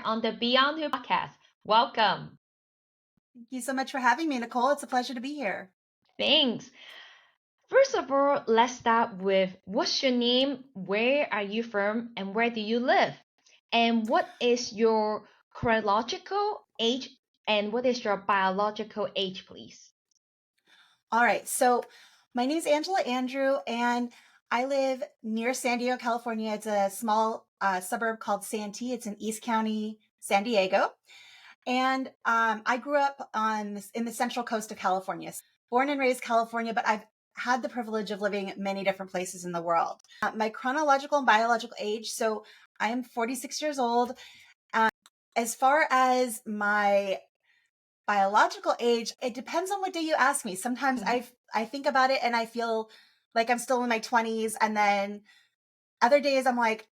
on the Beyond Who podcast. Welcome. Thank you so much for having me, Nicole. It's a pleasure to be here. Thanks. First of all, let's start with what's your name, where are you from, and where do you live? And what is your chronological age and what is your biological age, please? All right. So, my name is Angela Andrieux, and I live near San Diego, California. It's a small suburb called Santee. It's in East County, San Diego. And I grew up in the central coast of California. Born and raised California, but I've had the privilege of living many different places in the world. My chronological and biological age. So, I am 46 years old. Um, as far as my biological age, it depends on what day you ask me. Sometimes Mhm. I think about it and I feel like I'm still in my 20s, and then other days I'm like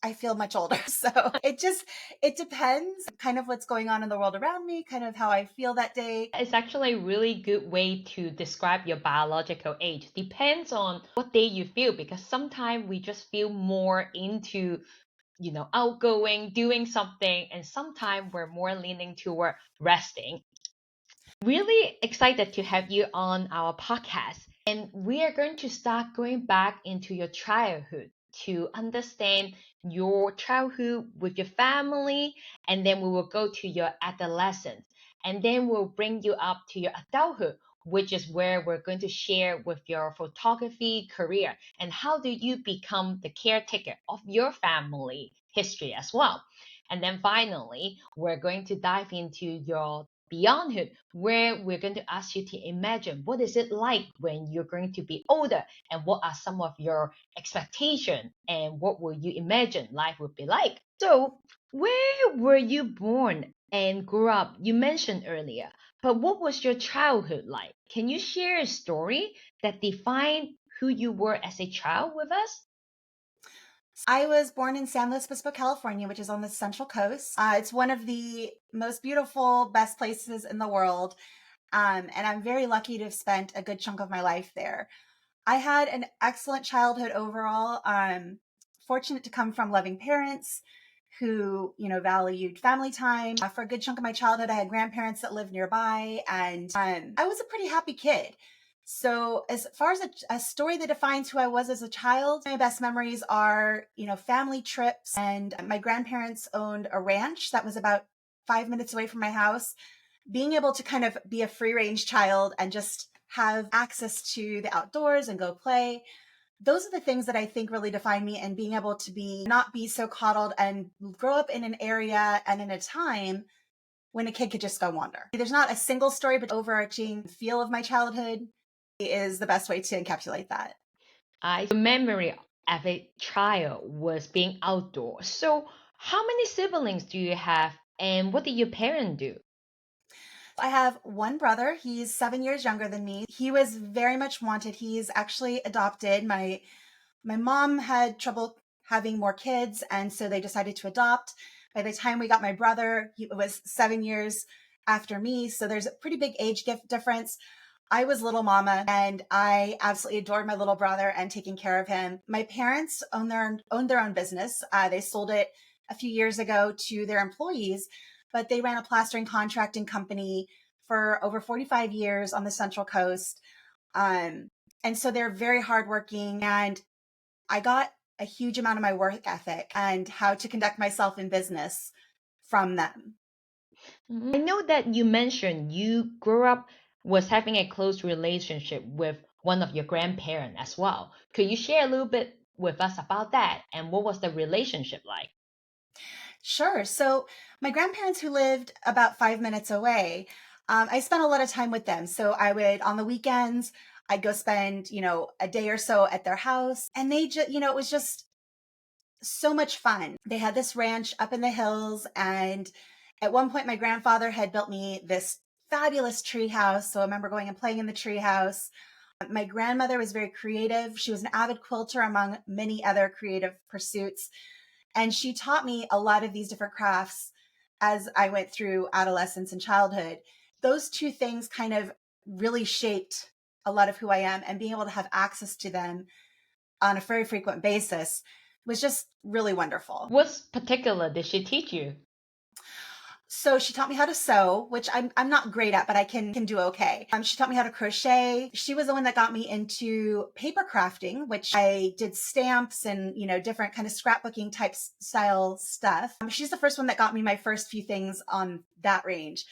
I feel much older. So it depends kind of what's going on in the world around me, kind of how I feel that day. It's actually a really good way to describe your biological age. Depends on what day you feel because sometimes we just feel more into outgoing, doing something, and sometimes we're more leaning toward resting. Really excited to have you on our podcast. And we are going to start going back into your childhood to understand your childhood with your family, and then we will go to your adolescence, and then we'll bring you up to your adulthood, which is where we're going to share with your photography career and how do you become the caretaker of your family history as well. And then finally, we're going to dive into your beyondhood, where we're going to ask you to imagine what is it like when you're going to be older and what are some of your expectations and what will you imagine life would be like. So, where were you born and grew up? You mentioned earlier, but what was your childhood like? Can you share a story that defined who you were as a child with us? I was born in San Luis Obispo, California, which is on the Central Coast. It's one of the most beautiful, best places in the world. And I'm very lucky to have spent a good chunk of my life there. I had an excellent childhood overall. Fortunate to come from loving parents who, valued family time. For a good chunk of my childhood, I had grandparents that lived nearby, and I was a pretty happy kid. So, as far as a story that defines who I was as a child, my best memories are, family trips. And my grandparents owned a ranch that was about 5 minutes away from my house. Being able to kind of be a free range child and just have access to the outdoors and go play, those are the things that I think really define me, and being able to be not be so coddled and grow up in an area and in a time when a kid could just go wander. There's not a single story, but overarching feel of my childhood is the best way to encapsulate that. I memory as a child was being outdoors. So, how many siblings do you have, and what did your parents do? I have one brother. He's 7 years younger than me. He was very much wanted. He's actually adopted. My mom had trouble having more kids, and so they decided to adopt. By the time we got my brother, he was 7 years after me. So there's a pretty big age difference. I was little mama, and I absolutely adored my little brother and taking care of him. My parents owned their own business. They sold it a few years ago to their employees, but they ran a plastering contracting company for over 45 years on the Central Coast. Um, and so they're very hardworking, and I got a huge amount of my work ethic and how to conduct myself in business from them. I know that you mentioned you grew up was having a close relationship with one of your grandparents as well. Could you share a little bit with us about that and what was the relationship like? Sure. So my grandparents, who lived about 5 minutes away, I spent a lot of time with them. So I would, on the weekends, I'd go spend, a day or so at their house, and they just, it was just so much fun. They had this ranch up in the hills, and at one point, my grandfather had built me this fabulous tree house. So I remember going and playing in the tree house. My grandmother was very creative. She was an avid quilter among many other creative pursuits. And she taught me a lot of these different crafts as I went through adolescence and childhood. Those two things kind of really shaped a lot of who I am, and being able to have access to them on a very frequent basis was just really wonderful. What particular did she teach you? So she taught me how to sew, which I'm not great at, but I can do okay. She taught me how to crochet. She was the one that got me into paper crafting, which I did stamps and different kind of scrapbooking type style stuff. She's the first one that got me my first few things on that range.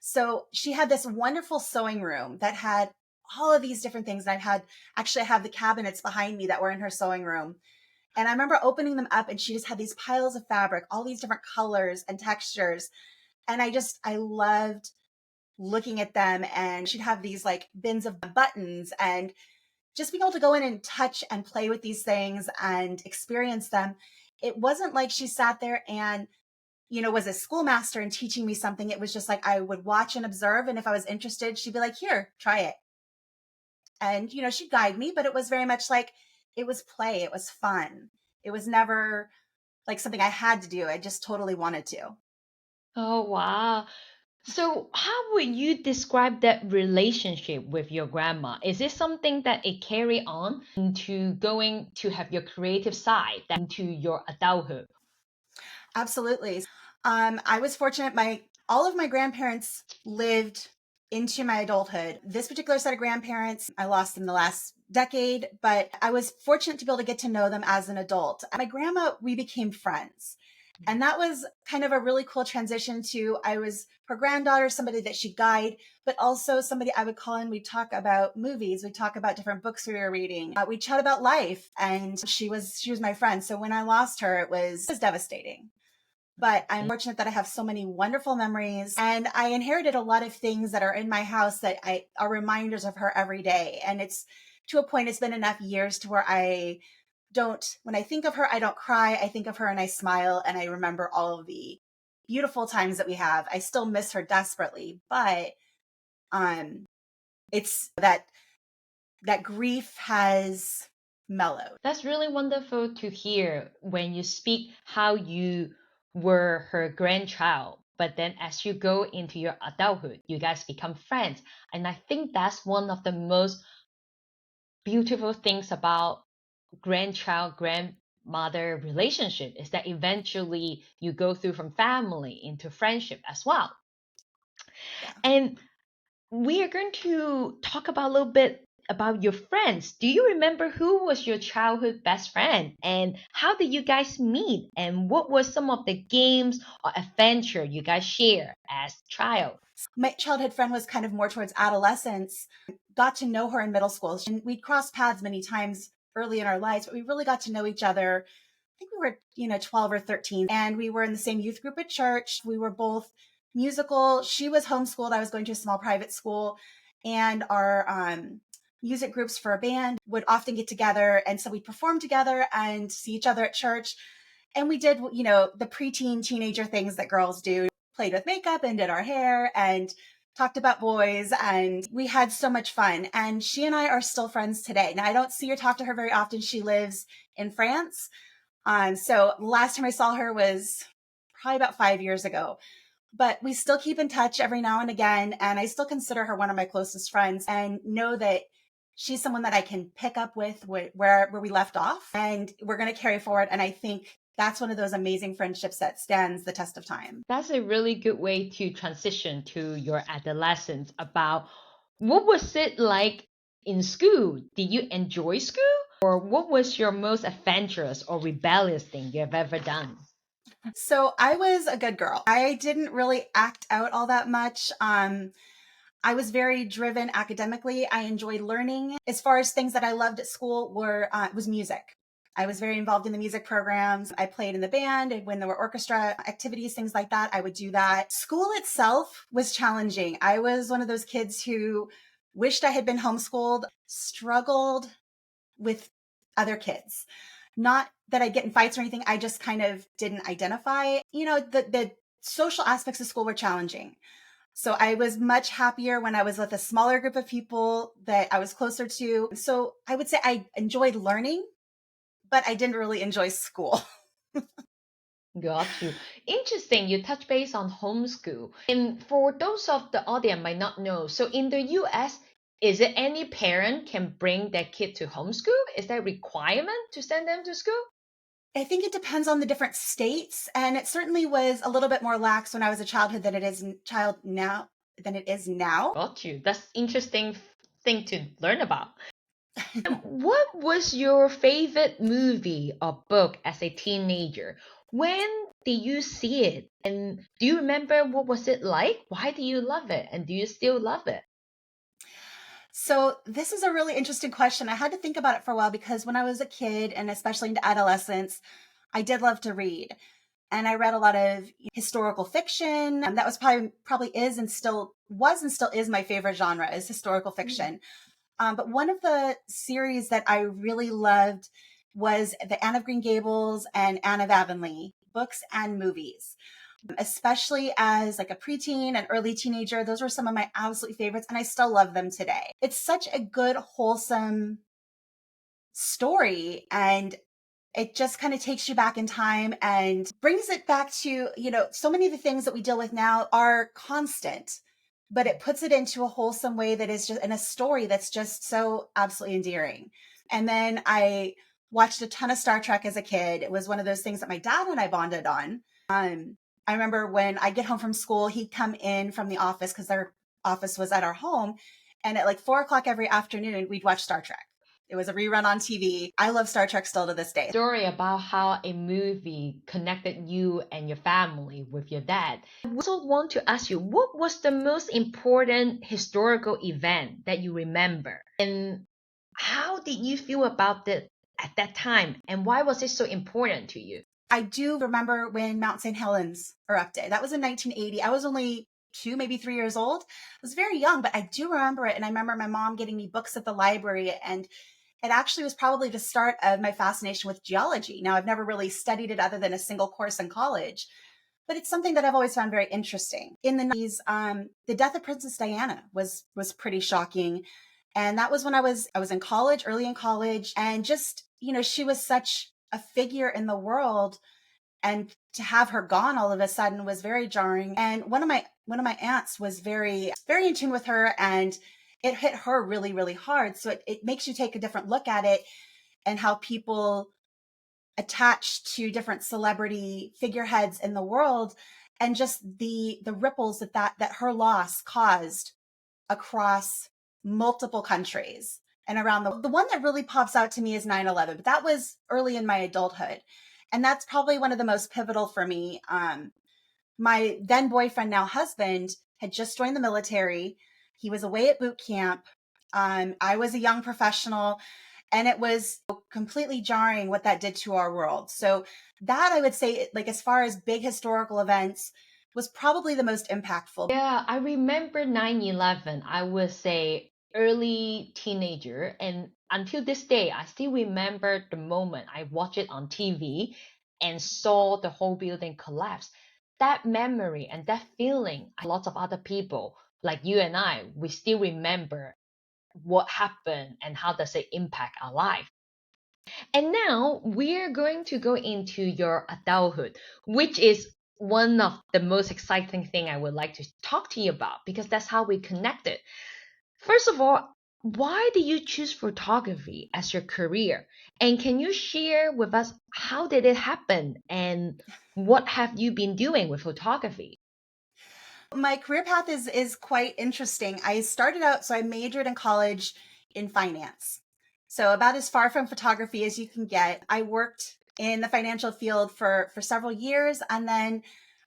So she had this wonderful sewing room that had all of these different things. And I have the cabinets behind me that were in her sewing room. And I remember opening them up and she just had these piles of fabric, all these different colors and textures. And I loved looking at them. And she'd have these like bins of buttons and just being able to go in and touch and play with these things and experience them. It wasn't like she sat there and, was a schoolmaster and teaching me something. It was just like I would watch and observe. And if I was interested, she'd be like, here, try it. And, she'd guide me, but it was very much like it was play. It was fun. It was never like something I had to do. I just totally wanted to. Oh, wow. So, how would you describe that relationship with your grandma? Is it something that it carry on into going to have your creative side that into your adulthood? Absolutely. I was fortunate. My All of my grandparents lived into my adulthood. This particular set of grandparents, I lost in the last decade, but I was fortunate to be able to get to know them as an adult. My grandma, we became friends. And that was kind of a really cool transition to I was her granddaughter, somebody that she'd guide, but also somebody I would call in. We'd talk about movies. We'd talk about different books we were reading. We'd chat about life. And she was my friend. So when I lost her, it was devastating, but I'm fortunate that I have so many wonderful memories and I inherited a lot of things that are in my house that are reminders of her every day. And it's to a point, it's been enough years to where when I think of her, I don't cry. I think of her and I smile and I remember all of the beautiful times that we have. I still miss her desperately, but um, it's that grief has mellowed. That's really wonderful to hear when you speak how you were her grandchild, but then as you go into your adulthood, you guys become friends. And I think that's one of the most beautiful things about grandchild grandmother relationship is that eventually you go through from family into friendship as well. Yeah. And we are going to talk about a little bit about your friends. Do you remember who was your childhood best friend and how did you guys meet and what were some of the games or adventure you guys share as child? My childhood friend was kind of more towards adolescence. Got to know her in middle school, and we crossed paths many times early in our lives, but we really got to know each other. I think we were 12 or 13, and we were in the same youth group at church. We were both musical. She was homeschooled. I was going to a small private school, and our music groups for a band would often get together, and so we'd perform together and see each other at church. And we did, the preteen teenager things that girls do, played with makeup and did our hair and talked about boys. And we had so much fun. And she and I are still friends today. Now, I don't see or talk to her very often. She lives in France. So last time I saw her was probably about 5 years ago. But we still keep in touch every now and again. And I still consider her one of my closest friends and know that she's someone that I can pick up with where we left off. And we're going to carry forward. And I think that's one of those amazing friendships that stands the test of time. That's a really good way to transition to your adolescence about what was it like in school? Did you enjoy school? Or what was your most adventurous or rebellious thing you have ever done? So I was a good girl. I didn't really act out all that much. I was very driven academically. I enjoyed learning. As far as things that I loved at school was music. I was very involved in the music programs. I played in the band, and when there were orchestra activities, things like that, I would do that. School itself was challenging. I was one of those kids who wished I had been homeschooled, struggled with other kids. Not that I'd get in fights or anything. I just kind of didn't identify. The social aspects of school were challenging. So I was much happier when I was with a smaller group of people that I was closer to. So I would say I enjoyed learning, but I didn't really enjoy school. Got you. Interesting. You touch base on homeschool. And for those of the audience might not know, so in the US, is it any parent can bring their kid to homeschool? Is there a requirement to send them to school? I think it depends on the different states, and it certainly was a little bit more lax when I was a childhood than it is child now than it is now. Got you. That's interesting thing to learn about. What was your favorite movie or book as a teenager? When did you see it? And do you remember what was it like? Why do you love it? And do you still love it? So this is a really interesting question. I had to think about it for a while because when I was a kid and especially into adolescence, I did love to read. And I read a lot of historical fiction. That was probably is and still is my favorite genre is historical Mm. fiction. But one of the series that I really loved was the Anne of Green Gables and Anne of Avonlea books and movies, especially as like a preteen and early teenager. Those were some of my absolute favorites, and I still love them today. It's such a good, wholesome story, and it just kind of takes you back in time and brings it back to, so many of the things that we deal with now are constant, but it puts it into a wholesome way that is just in a story that's just so absolutely endearing. And then I watched a ton of Star Trek as a kid. It was one of those things that my dad and I bonded on. I remember when I get home from school, he'd come in from the office because their office was at our home. And at like 4 o'clock every afternoon, we'd watch Star Trek. It was a rerun on TV. I love Star Trek still to this day. Story about how a movie connected you and your family with your dad. I also want to ask you, what was the most important historical event that you remember? And how did you feel about it at that time? And why was it so important to you? I do remember when Mount St. Helens erupted. That was in 1980. I was only 2, maybe 3 years old. I was very young, but I do remember it. And I remember my mom getting me books at the library. And it actually was probably the start of my fascination with geology. Now, I've never really studied it other than a single course in college, but it's something that I've always found very interesting. In the 90s, the death of Princess Diana was pretty shocking. And that was when I was in college, early in college, and just, she was such a figure in the world, and to have her gone all of a sudden was very jarring. And one of my aunts was very in tune with her, and it hit her really, really hard. So it makes you take a different look at it and how people attach to different celebrity figureheads in the world, and just the ripples that her loss caused across multiple countries and around the one that really pops out to me is 9/11, but that was early in my adulthood. And that's probably one of the most pivotal for me. My then boyfriend, now husband, had just joined the military. He was away at boot camp. I was a young professional, and it was completely jarring what that did to our world. So that, I would say, like as far as big historical events, was probably the most impactful. Yeah, I remember 9/11. I was a early teenager, and until this day, I still remember the moment I watched it on TV and saw the whole building collapse. That memory and that feeling, lots of other people like you and I, we still remember what happened and how does it impact our life. And now we're going to go into your adulthood, which is one of the most exciting thing I would like to talk to you about because that's how we connected. First of all, why did you choose photography as your career? And can you share with us how did it happen and what have you been doing with photography? My career path is quite interesting. I started out, so I majored in college in finance. So about as far from photography as you can get. I worked in the financial field for several years, and then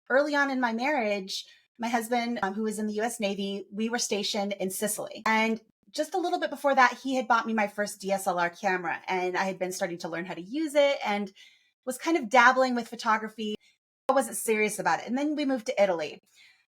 early on in my marriage, my husband, who was in the US Navy, we were stationed in Sicily. And just a little bit before that, he had bought me my first DSLR camera, and I had been starting to learn how to use it and was kind of dabbling with photography. I wasn't serious about it. And then we moved to Italy.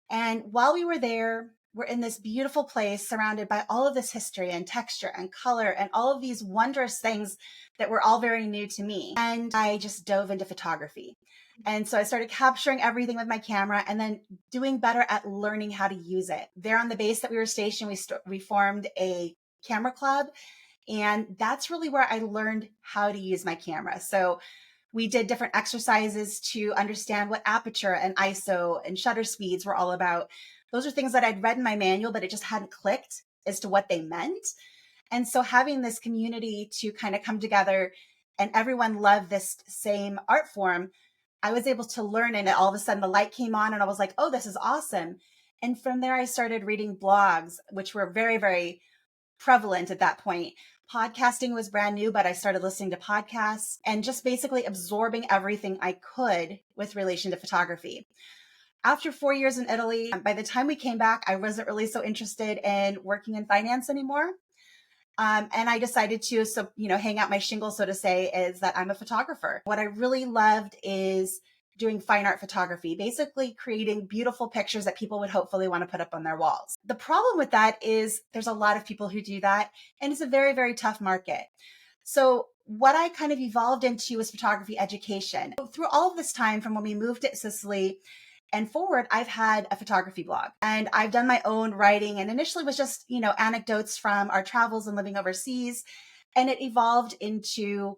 And while we were there, we're in this beautiful place surrounded by all of this history and texture and color and all of these wondrous things that were all very new to me. And I just dove into photography. And so I started capturing everything with my camera and then doing better at learning how to use it. There on the base that we were stationed, we formed a camera club. And that's really where I learned how to use my camera. So we did different exercises to understand what aperture and ISO and shutter speeds were all about. Those are things that I'd read in my manual, but it just hadn't clicked as to what they meant. And so having this community to kind of come together and everyone loved this same art form, I was able to learn, and all of a sudden the light came on and I was like, oh, this is awesome. And from there, I started reading blogs, which were very, very prevalent at that point. Podcasting was brand new, but I started listening to podcasts and just basically absorbing everything I could with relation to photography. After 4 years in Italy, by the time we came back, I wasn't really so interested in working in finance anymore. And I decided to, hang out my shingle, so to say, is that I'm a photographer. What I really loved is doing fine art photography, basically creating beautiful pictures that people would hopefully want to put up on their walls. The problem with that is there's a lot of people who do that, and it's a very, very tough market. So what I kind of evolved into was photography education. Through all of this time, from when we moved to Sicily and forward, I've had a photography blog, and I've done my own writing, and initially was just, anecdotes from our travels and living overseas. And it evolved into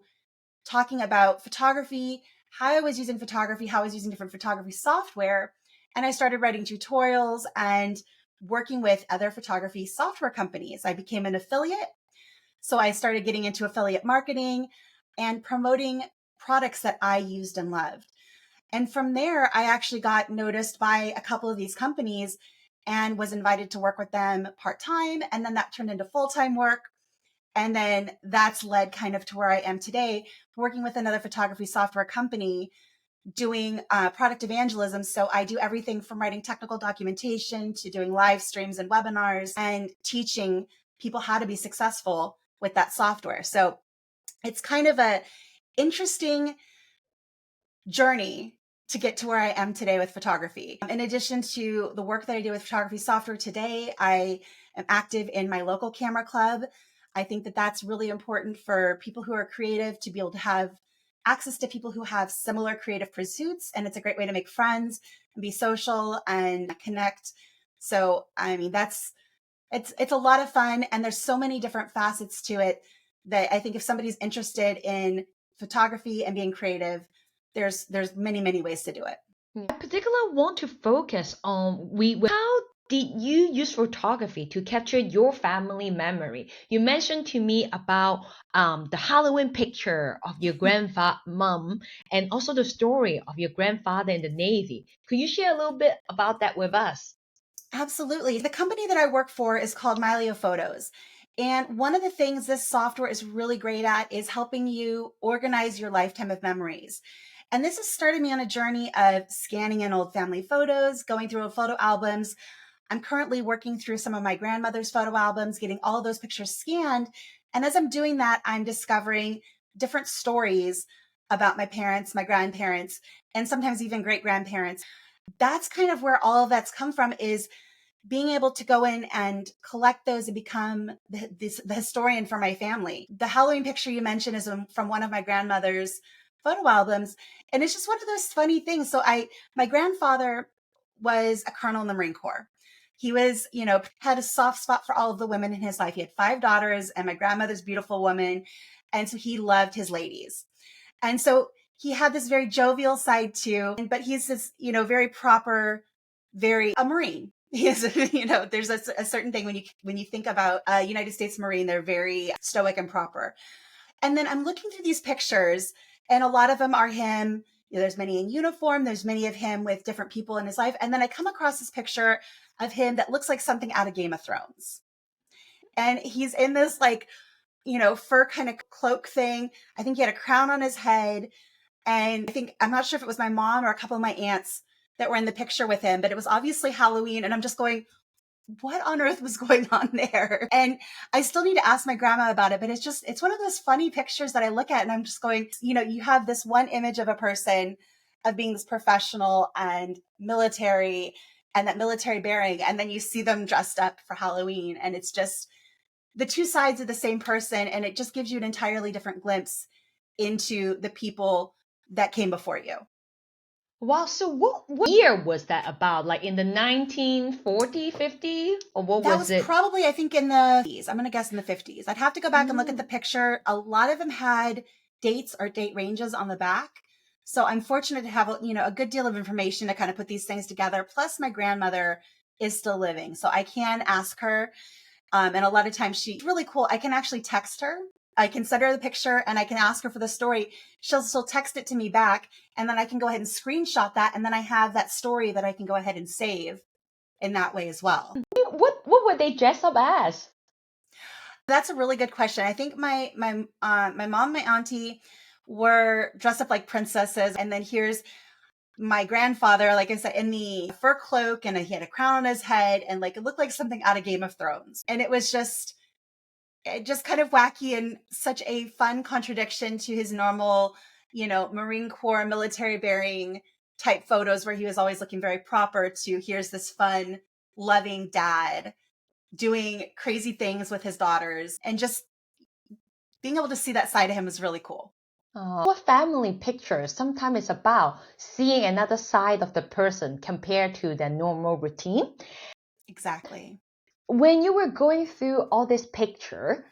talking about photography, how I was using photography, how I was using different photography software. And I started writing tutorials and working with other photography software companies. I became an affiliate. So I started getting into affiliate marketing and promoting products that I used and loved. And from there, I actually got noticed by a couple of these companies and was invited to work with them part-time. And then that turned into full-time work. And then that's led kind of to where I am today, working with another photography software company, doing product evangelism. So I do everything from writing technical documentation to doing live streams and webinars and teaching people how to be successful with that software. So it's kind of a interesting journey to get to where I am today with photography. In addition to the work that I do with photography software today, I am active in my local camera club. I think that that's really important for people who are creative to be able to have access to people who have similar creative pursuits. And it's a great way to make friends and be social and connect. So, I mean, it's a lot of fun, and there's so many different facets to it that I think if somebody's interested in photography and being creative, there's many, many ways to do it. I particularly want to focus on how did you use photography to capture your family memory? You mentioned to me about the Halloween picture of your grandfather mom and also the story of your grandfather in the Navy. Could you share a little bit about that with us? Absolutely. The company that I work for is called Mylio Photos. And one of the things this software is really great at is helping you organize your lifetime of memories. And this has started me on a journey of scanning in old family photos, going through old photo albums. I'm currently working through some of my grandmother's photo albums, getting all those pictures scanned. And as I'm doing that, I'm discovering different stories about my parents, my grandparents, and sometimes even great grandparents. That's kind of where all of that's come from, is being able to go in and collect those and become the historian for my family. The Halloween picture you mentioned is from one of my grandmother's photo albums. And it's just one of those funny things. So my grandfather was a colonel in the Marine Corps. He was, had a soft spot for all of the women in his life. He had 5 daughters and my grandmother's beautiful woman. And so he loved his ladies. And so he had this very jovial side too, but he's this, very proper, very a Marine. He is, there's a certain thing when you think about a United States Marine, they're very stoic and proper. And then I'm looking through these pictures, and a lot of them are him. There's many in uniform. There's many of him with different people in his life. And then I come across this picture of him that looks like something out of Game of Thrones. And he's in this fur kind of cloak thing. I think he had a crown on his head. And I'm not sure if it was my mom or a couple of my aunts that were in the picture with him, but it was obviously Halloween. And I'm just going, what on earth was going on there? And I still need to ask my grandma about it, but it's one of those funny pictures that I look at and I'm just going, you have this one image of a person of being this professional and military and that military bearing. And then you see them dressed up for Halloween, and it's just the two sides of the same person. And it just gives you an entirely different glimpse into the people that came before you. Wow, so what year was that about? Like in the 1940, 50, or what That was was it? probably, I think, in the 50s. I'm going to guess in the 50s. I'd have to go back and look at the Mm. picture. A lot of them had dates or date ranges on the back. So I'm fortunate to have, a good deal of information to kind of put these things together. Plus, my grandmother is still living, so I can ask her. And a lot of times she's really cool. I can actually text her I can send her the picture and I can ask her for the story. She'll text it to me back, and then I can go ahead and screenshot that, and then I have that story that I can go ahead and save in that way as well. What would they dress up as? That's a really good question. I think my mom, my auntie were dressed up like princesses, and then here's my grandfather, like I said, in the fur cloak, and he had a crown on his head, and like it looked like something out of Game of Thrones. And it was just kind of wacky and such a fun contradiction to his normal, Marine Corps military bearing type photos where he was always looking very proper, to here's this fun, loving dad doing crazy things with his daughters, and just being able to see that side of him is really cool. What family pictures sometimes it's about seeing another side of the person compared to their normal routine. Exactly. When you were going through all this picture,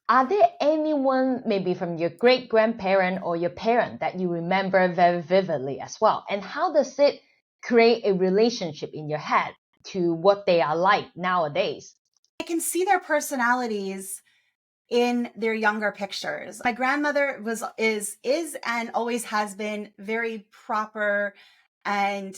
are there anyone maybe from your great grandparent or your parent that you remember very vividly as well? And how does it create a relationship in your head to what they are like nowadays? I can see their personalities in their younger pictures. My grandmother is and always has been very proper and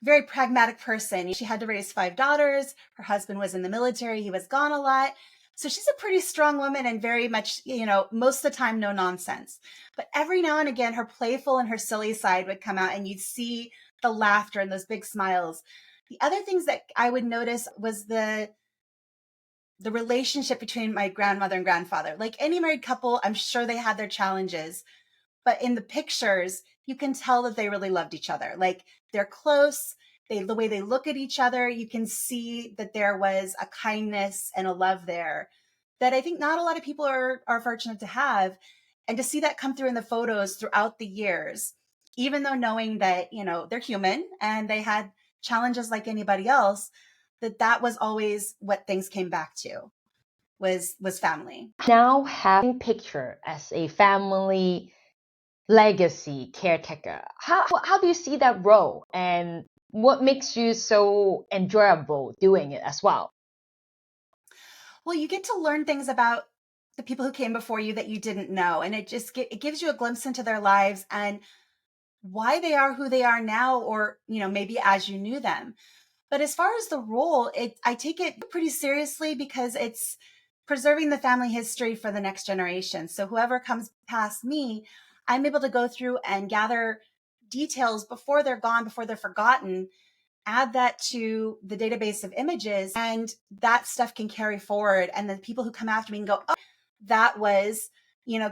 very pragmatic person. She had to raise 5 daughters. Her husband was in the military. He was gone a lot. So she's a pretty strong woman and very much, most of the time, no nonsense. But every now and again, her playful and her silly side would come out, and you'd see the laughter and those big smiles. The other things that I would notice was the relationship between my grandmother and grandfather. Like any married couple, I'm sure they had their challenges, but in the pictures, you can tell that they really loved each other. Like they're close. The way they look at each other, you can see that there was a kindness and a love there that I think not a lot of people are fortunate to have. And to see that come through in the photos throughout the years, even though knowing that, they're human and they had challenges like anybody else, that was always what things came back to was family. Now having picture as a family legacy caretaker, how do you see that role and what makes you so enjoyable doing it as well? Well, you get to learn things about the people who came before you that you didn't know, and it gives you a glimpse into their lives and why they are who they are now, or maybe as you knew them. But as far as the role, I take it pretty seriously because it's preserving the family history for the next generation. So whoever comes past me, I'm able to go through and gather details before they're gone, before they're forgotten, add that to the database of images, and that stuff can carry forward. And the people who come after me can go, oh, that was,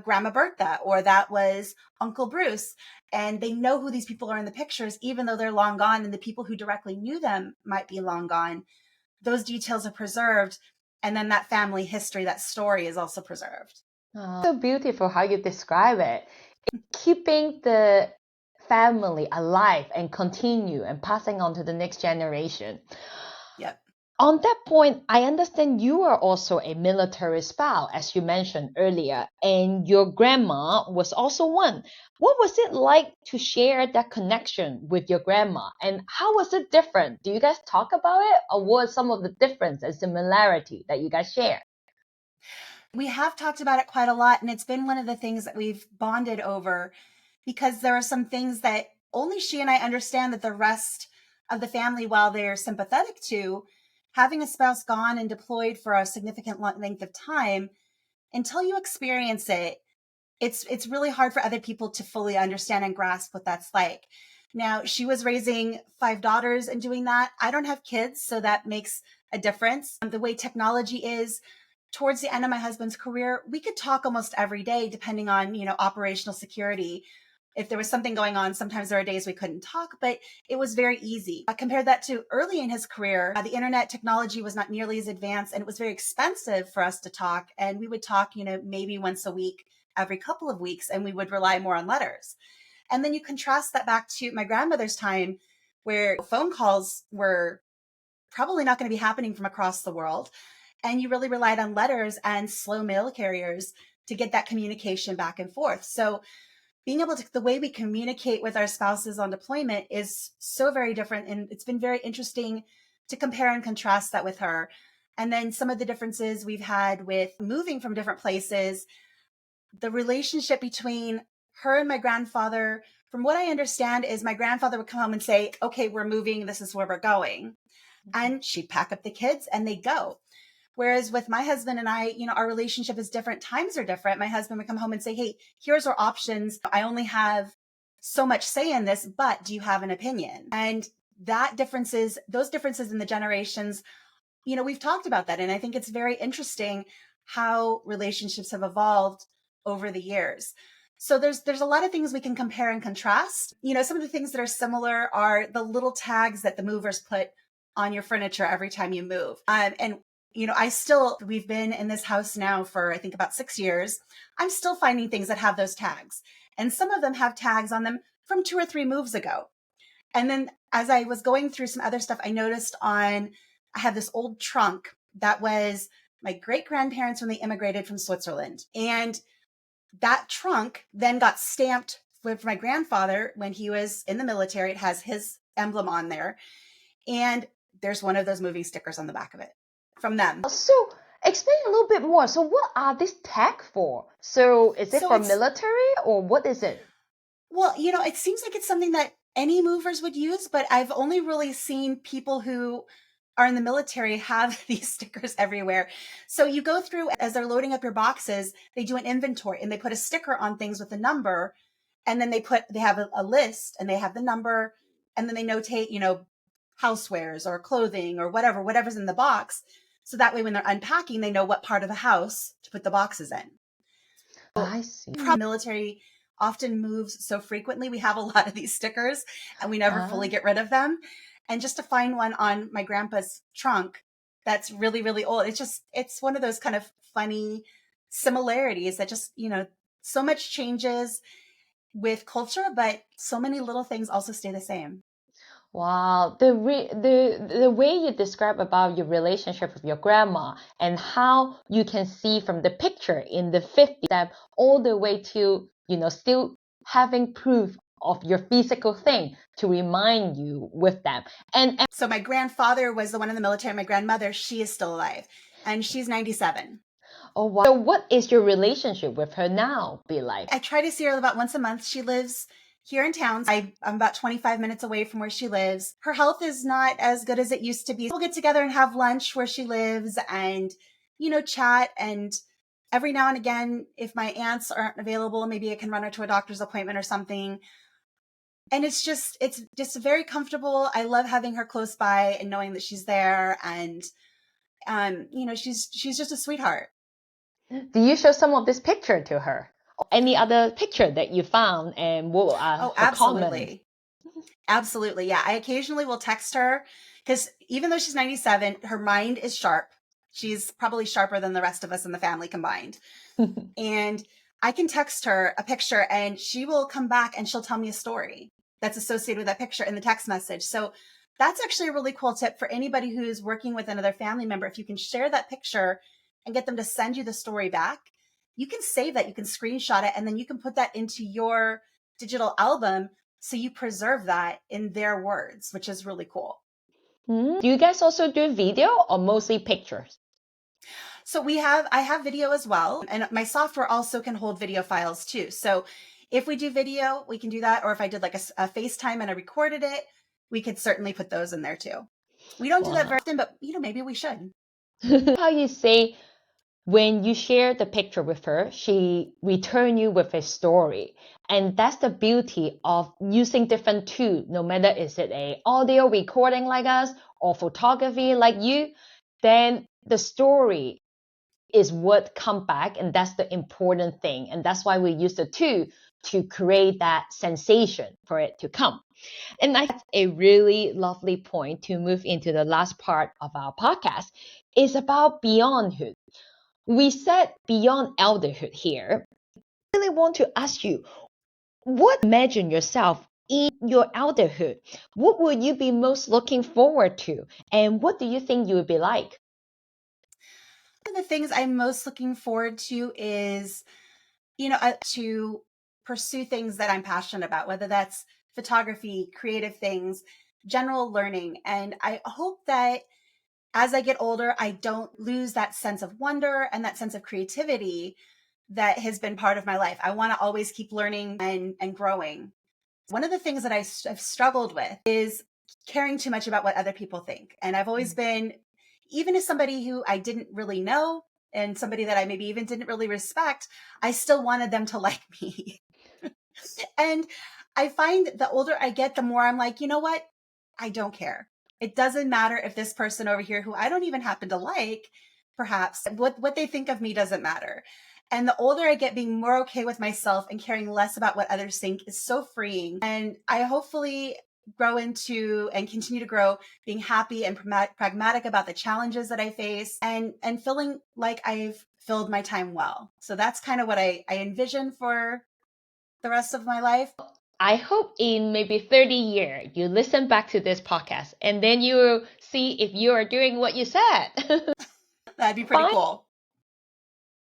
Grandma Bertha, or that was Uncle Bruce. And they know who these people are in the pictures, even though they're long gone. And the people who directly knew them might be long gone. Those details are preserved. And then that family history, that story is also preserved. So beautiful how you describe it. Keeping the family alive and continue and passing on to the next generation. Yep. On that point, I understand you are also a military spouse, as you mentioned earlier, and your grandma was also one. What was it like to share that connection with your grandma, and how was it different? Do you guys talk about it, or what are some of the difference and similarity that you guys share? We have talked about it quite a lot, and it's been one of the things that we've bonded over, because there are some things that only she and I understand that the rest of the family, while they're sympathetic to, having a spouse gone and deployed for a significant length of time, until you experience it, it's really hard for other people to fully understand and grasp what that's like. Now, she was raising 5 daughters and doing that. I don't have kids, so that makes a difference. The way technology is, towards the end of my husband's career, we could talk almost every day, depending on, operational security. If there was something going on, sometimes there are days we couldn't talk, but it was very easy. I compared that to early in his career. The internet technology was not nearly as advanced, and it was very expensive for us to talk. And we would talk, maybe once a week, every couple of weeks, and we would rely more on letters. And then you contrast that back to my grandmother's time, where phone calls were probably not going to be happening from across the world. And you really relied on letters and slow mail carriers to get that communication back and forth. So being able to, the way we communicate with our spouses on deployment is so very different. And it's been very interesting to compare and contrast that with her. And then some of the differences we've had with moving from different places, the relationship between her and my grandfather, from what I understand, is my grandfather would come home and say, okay, we're moving. This is where we're going. And she'd pack up the kids and they'd go. Whereas with my husband and I, our relationship is different. Times are different. My husband would come home and say, hey, here's our options. I only have so much say in this, but do you have an opinion? And those differences in the generations, we've talked about that. And I think it's very interesting how relationships have evolved over the years. So there's a lot of things we can compare and contrast. Some of the things that are similar are the little tags that the movers put on your furniture every time you move. And we've been in this house now for, I think, about 6 years. I'm still finding things that have those tags. And some of them have tags on them from 2 or 3 moves ago. And then as I was going through some other stuff, I noticed I have this old trunk that was my great grandparents when they immigrated from Switzerland. And that trunk then got stamped with my grandfather when he was in the military. It has his emblem on there. And there's one of those moving stickers on the back of it from them. So explain a little bit more. So what are these tags for? So is it for military or what is it? Well, it seems like it's something that any movers would use, but I've only really seen people who are in the military have these stickers everywhere. So you go through, as they're loading up your boxes, they do an inventory and they put a sticker on things with a number. And then they have a list and they have the number, and then they notate, housewares or clothing or whatever's in the box. So that way when they're unpacking, they know what part of the house to put the boxes in. I see. Military often moves so frequently. We have a lot of these stickers and we never fully get rid of them. And just to find one on my grandpa's trunk that's really, really old, it's one of those kind of funny similarities that just, so much changes with culture, but so many little things also stay the same. Wow, the way you describe about your relationship with your grandma and how you can see from the picture in the 50s that all the way to, still having proof of your physical thing to remind you with them. And so my grandfather was the one in the military. My grandmother, she is still alive and she's 97. Oh, wow. So what is your relationship with her now be like? I try to see her about once a month. She lives here in town. I'm about 25 minutes away from where she lives. Her health is not as good as it used to be. We'll get together and have lunch where she lives and, chat. And every now and again, if my aunts aren't available, maybe I can run her to a doctor's appointment or something. And it's just very comfortable. I love having her close by and knowing that she's there. And, she's just a sweetheart. Do you show some of this picture to her? Any other picture that you found and what are her absolutely. comments? Absolutely. Yeah. I occasionally will text her because even though she's 97, her mind is sharp. She's probably sharper than the rest of us in the family combined. And I can text her a picture and she will come back and she'll tell me a story that's associated with that picture in the text message. So that's actually a really cool tip for anybody who's working with another family member. If you can share that picture and get them to send you the story back, you can save that, you can screenshot it, and then you can put that into your digital album. So you preserve that in their words, which is really cool. Do you guys also do video or mostly pictures? So I have video as well. And my software also can hold video files too. So if we do video, we can do that. Or if I did like a FaceTime and I recorded it, we could certainly put those in there too. We don't do that very often, but maybe we should. How you say when you share the picture with her, she return you with a story. And that's the beauty of using different tools, no matter is it a audio recording like us or photography like you, then the story is what come back, and that's the important thing. And that's why we use the tool to create that sensation for it to come. And I think that's a really lovely point to move into the last part of our podcast is about beyondhood. We said beyond elderhood here. I really want to ask you, what imagine yourself in your elderhood? What would you be most looking forward to? And what do you think you would be like? One of the things I'm most looking forward to is, to pursue things that I'm passionate about, whether that's photography, creative things, general learning. And I hope that as I get older, I don't lose that sense of wonder and that sense of creativity that has been part of my life. I want to always keep learning and growing. One of the things that I've struggled with is caring too much about what other people think. And I've always been, even as somebody who I didn't really know and somebody that I maybe even didn't really respect, I still wanted them to like me. And I find the older I get, the more I'm like, you know what? I don't care. It doesn't matter if this person over here, who I don't even happen to like, perhaps what they think of me doesn't matter. And the older I get, being more okay with myself and caring less about what others think is so freeing. And I hopefully grow into and continue to grow being happy and pragmatic about the challenges that I face and feeling like I've filled my time well. So that's kind of what I envision for the rest of my life. I hope in maybe 30 years you listen back to this podcast and then you see if you are doing what you said. That'd be pretty Find cool.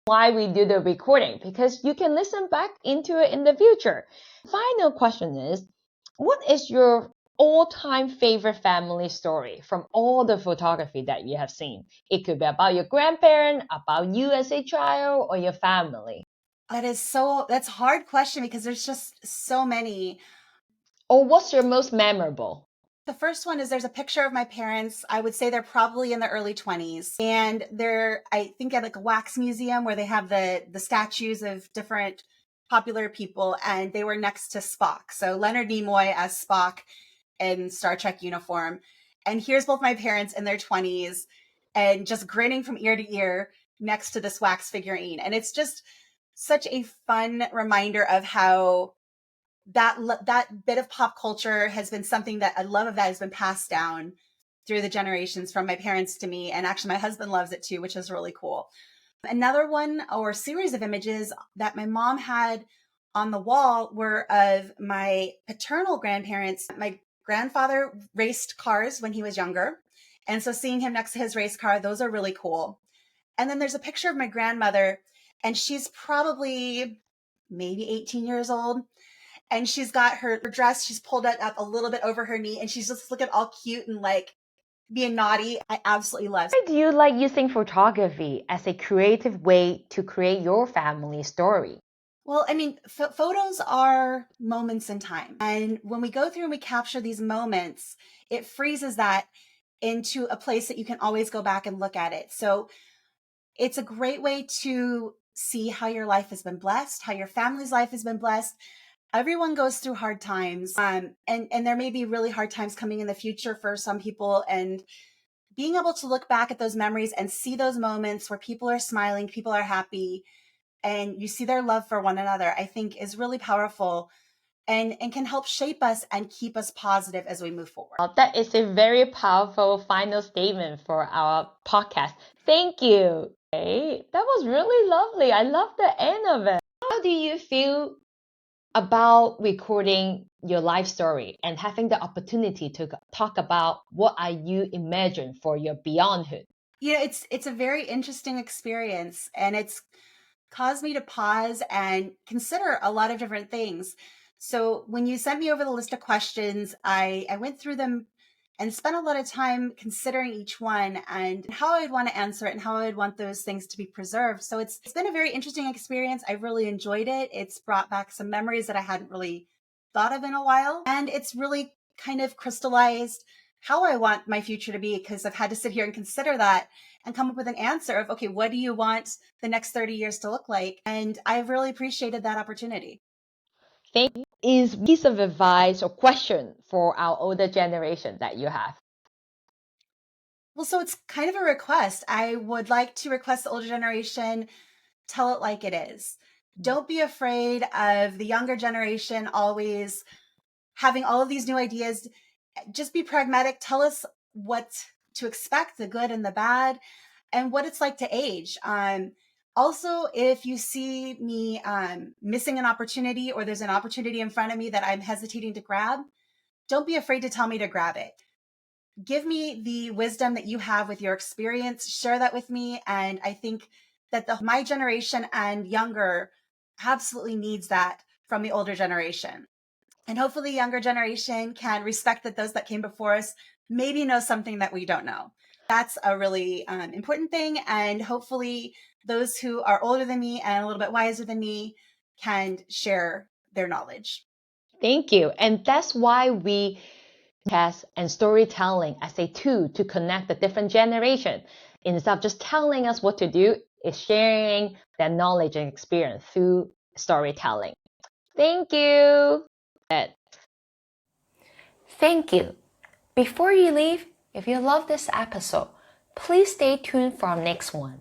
why we do the recording because you can listen back into it in the future. Final question is, what is your all-time favorite family story from all the photography that you have seen? It could be about your grandparent, about you as a child, or your family. That's a hard question because there's just so many. Or what's your most memorable? The first one is there's a picture of my parents. I would say they're probably in the early 20s. And they're, I think, at like a wax museum where they have the statues of different popular people. And they were next to Spock. So Leonard Nimoy as Spock in Star Trek uniform. And here's both my parents in their 20s and just grinning from ear to ear next to this wax figurine. And it's just such a fun reminder of how that bit of pop culture has been something that a love of that has been passed down through the generations from my parents to me. And actually, my husband loves it too, which is really cool. Another one or series of images that my mom had on the wall were of my paternal grandparents. My grandfather raced cars when he was younger. And so seeing him next to his race car, those are really cool. And then there's a picture of my grandmother, and she's probably maybe 18 years old, and she's got her dress, she's pulled it up a little bit over her knee, and she's just looking all cute and like being naughty. I absolutely love. Why do you like using photography as a creative way to create your family story? Well, I mean, photos are moments in time. And when we go through and we capture these moments, it freezes that into a place that you can always go back and look at it. So it's a great way to see how your life has been blessed, how your family's life has been blessed. Everyone goes through hard times, and there may be really hard times coming in the future for some people. And being able to look back at those memories and see those moments where people are smiling, people are happy, and you see their love for one another, I think is really powerful and can help shape us and keep us positive as we move forward. That is a very powerful final statement for our podcast. Thank you. Okay, that was really lovely. I love the end of it. How do you feel about recording your life story and having the opportunity to talk about what are you imagine for your beyondhood? Yeah, it's a very interesting experience, and it's caused me to pause and consider a lot of different things. So when you sent me over the list of questions, I went through them and spent a lot of time considering each one and how I'd want to answer it and how I'd want those things to be preserved. So it's been a very interesting experience. I really enjoyed it. It's brought back some memories that I hadn't really thought of in a while. And it's really kind of crystallized how I want my future to be, because I've had to sit here and consider that and come up with an answer of, okay, what do you want the next 30 years to look like? And I've really appreciated that opportunity. Thank you. Is piece of advice or question for our older generation that you have? Well, so it's kind of a request. I would like to request the older generation tell it like it is. Don't be afraid of the younger generation always having all of these new ideas. Just be pragmatic. Tell us what to expect, the good and the bad, and what it's like to age. Also, if you see me missing an opportunity, or there's an opportunity in front of me that I'm hesitating to grab, don't be afraid to tell me to grab it. Give me the wisdom that you have with your experience, share that with me. And I think that my generation and younger absolutely needs that from the older generation. And hopefully the younger generation can respect that those that came before us maybe know something that we don't know. That's a really important thing. And hopefully those who are older than me and a little bit wiser than me can share their knowledge. Thank you. And that's why we test and storytelling as a tool to connect the different generation. Instead of just telling us what to do, is sharing that knowledge and experience through storytelling. Thank you. Thank you. Before you leave, if you love this episode, please stay tuned for our next one.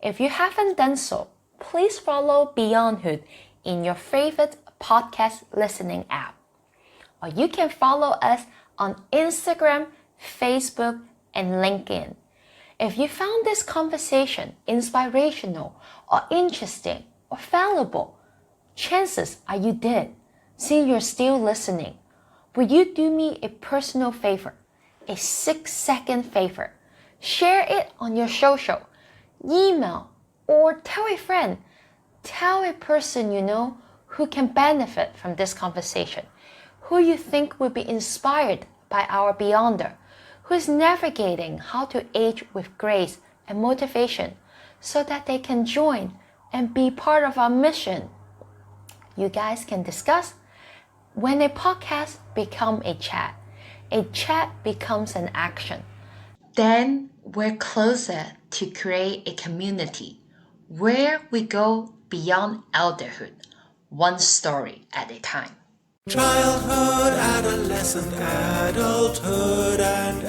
If you haven't done so, please follow Beyondhood in your favorite podcast listening app. Or you can follow us on Instagram, Facebook, and LinkedIn. If you found this conversation inspirational or interesting or valuable, chances are you did, since you're still listening. Will you do me a personal favor, a 6-second favor? Share it on your social, email, or tell a friend. Tell a person you know who can benefit from this conversation, who you think will be inspired by our Beyonder, who is navigating how to age with grace and motivation so that they can join and be part of our mission. You guys can discuss. When a podcast becomes a chat becomes an action. Then we're closer to create a community where we go beyond elderhood, one story at a time. Childhood, adolescent, adulthood, and